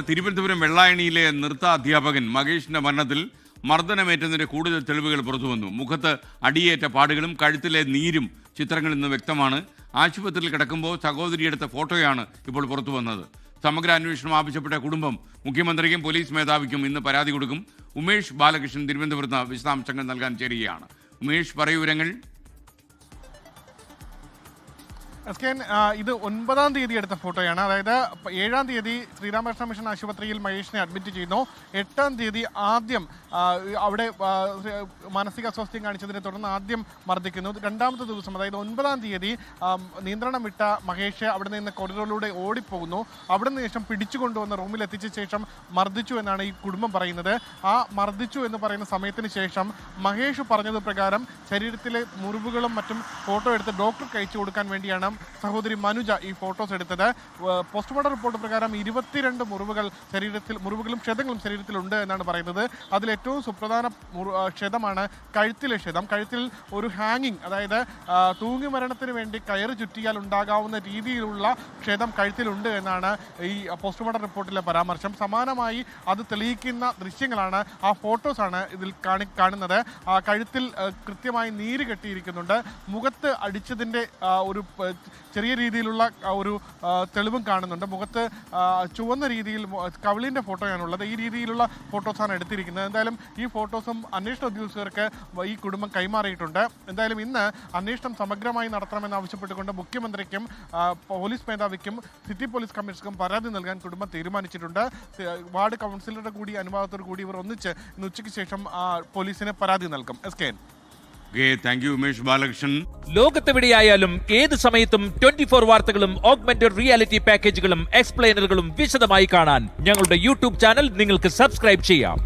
തിരുവനന്തപുരം വെള്ളായണിയിലെ നൃത്ത അധ്യാപകൻ മഹേഷിന്റെ മരണത്തിൽ മർദ്ദനമേറ്റതിന്റെ കൂടുതൽ തെളിവുകൾ പുറത്തുവന്നു. മുഖത്ത് അടിയേറ്റ പാടുകളും കഴുത്തിലെ നീരും ചിത്രങ്ങളിൽ നിന്ന് വ്യക്തമാണ്. ആശുപത്രിയിൽ കിടക്കുമ്പോൾ സഹോദരിയെടുത്ത ഫോട്ടോയാണ് ഇപ്പോൾ പുറത്തുവന്നത്. സമഗ്ര അന്വേഷണം ആവശ്യപ്പെട്ട കുടുംബം മുഖ്യമന്ത്രിക്കും പോലീസ് മേധാവിക്കും ഇന്ന് പരാതി കൊടുക്കും. ഉമേഷ് ബാലകൃഷ്ണൻ തിരുവനന്തപുരത്ത് വിശദാംശങ്ങൾ നൽകാൻ ചേരുകയാണ്. ഉമേഷ്, പറയൂ വിവരങ്ങൾ. ഇത് 9-ാം തീയതി എടുത്ത ഫോട്ടോയാണ്. അതായത് 7-ാം തീയതി ശ്രീരാമകൃഷ്ണ മിഷൻ ആശുപത്രിയിൽ മഹേഷിനെ അഡ്മിറ്റ് ചെയ്യുന്നു. 8-ാം തീയതി ആദ്യം അവിടെ മാനസിക അസ്വാസ്ഥ്യം കാണിച്ചതിനെ തുടർന്ന് ആദ്യം മർദ്ദിക്കുന്നു. 2-ാമത്തെ ദിവസം അതായത് 9-ാം തീയതി നിയന്ത്രണം വിട്ട മഹേഷ് അവിടെ നിന്ന് കോറിഡോറിലൂടെ ഓടിപ്പോകുന്നു. അവിടെ നിന്ന് ശേഷം പിടിച്ചു കൊണ്ടുവന്ന റൂമിൽ എത്തിച്ച ശേഷം മർദ്ദിച്ചു എന്നാണ് ഈ കുടുംബം പറയുന്നത്. ആ മർദ്ദിച്ചു എന്ന് പറയുന്ന സമയത്തിന് ശേഷം മഹേഷ് പറഞ്ഞത് പ്രകാരം ശരീരത്തിലെ മുറിവുകളും മറ്റും ഫോട്ടോ എടുത്ത് ഡോക്ടർക്ക് അയച്ചു കൊടുക്കാൻ വേണ്ടിയാണ് സഹോദരി മനുജ ഈ ഫോട്ടോസ് എടുത്തത്. പോസ്റ്റ്മോർട്ടം റിപ്പോർട്ട് പ്രകാരം 22 മുറിവുകളും ക്ഷതങ്ങളും ശരീരത്തിലുണ്ട് എന്നാണ് പറയുന്നത്. അതിൽ ഏറ്റവും സുപ്രധാന ക്ഷതമാണ് കഴുത്തിലെ ക്ഷതം. കഴുത്തിൽ ഒരു ഹാങ്ങിങ്, അതായത് തൂങ്ങി മരണത്തിന് വേണ്ടി കയറ് ചുറ്റിയാൽ ഉണ്ടാകാവുന്ന രീതിയിലുള്ള ക്ഷതം കഴുത്തിലുണ്ട് എന്നാണ് ഈ പോസ്റ്റ്മോർട്ടം റിപ്പോർട്ടിലെ പരാമർശം. സമാനമായി അത് തെളിയിക്കുന്ന ദൃശ്യങ്ങളാണ്, ആ ഫോട്ടോസാണ് ഇതിൽ കാണുന്നത്. കഴുത്തിൽ കൃത്യമായി നീര് കെട്ടിയിരിക്കുന്നുണ്ട്. മുഖത്ത് അടിച്ചതിൻ്റെ ഒരു ചെറിയ രീതിയിലുള്ള ഒരു തെളിവും കാണുന്നുണ്ട്. മുഖത്ത് ചുവന്ന രീതിയിൽ കവിളിൻ്റെ ഫോട്ടോയാണുള്ളത്. ഈ രീതിയിലുള്ള ഫോട്ടോസാണ് എടുത്തിരിക്കുന്നത്. എന്തായാലും ഈ ഫോട്ടോസും അന്വേഷണ ഉദ്യോഗസ്ഥർക്ക് ഈ കുടുംബം കൈമാറിയിട്ടുണ്ട്. എന്തായാലും ഇന്ന് അന്വേഷണം സമഗ്രമായി നടത്തണമെന്ന് ആവശ്യപ്പെട്ടുകൊണ്ട് മുഖ്യമന്ത്രിക്കും പോലീസ് മേധാവിക്കും സിറ്റി പോലീസ് കമ്മീഷണർക്കും പരാതി നൽകാൻ കുടുംബം തീരുമാനിച്ചിട്ടുണ്ട്. വാർഡ് കൗൺസിലറുടെ കൂടി അനുവാദത്തോടു കൂടി ഇവർ ഒന്നിച്ച് ഇന്ന് ഉച്ചയ്ക്ക് ശേഷം പോലീസിന് പരാതി നൽകും. Thank you Umesh Balakrishnan. ലോകത്തെവിടെയായാലും ഏത് സമയത്തും 24 വാർത്തകളും ഓഗ്മെന്റഡ് റിയാലിറ്റി പാക്കേജുകളും എക്സ്പ്ലെയിനറുകളും വിശദമായി കാണാൻ ഞങ്ങളുടെ യൂട്യൂബ് ചാനൽ നിങ്ങൾക്ക് സബ്സ്ക്രൈബ് ചെയ്യാം.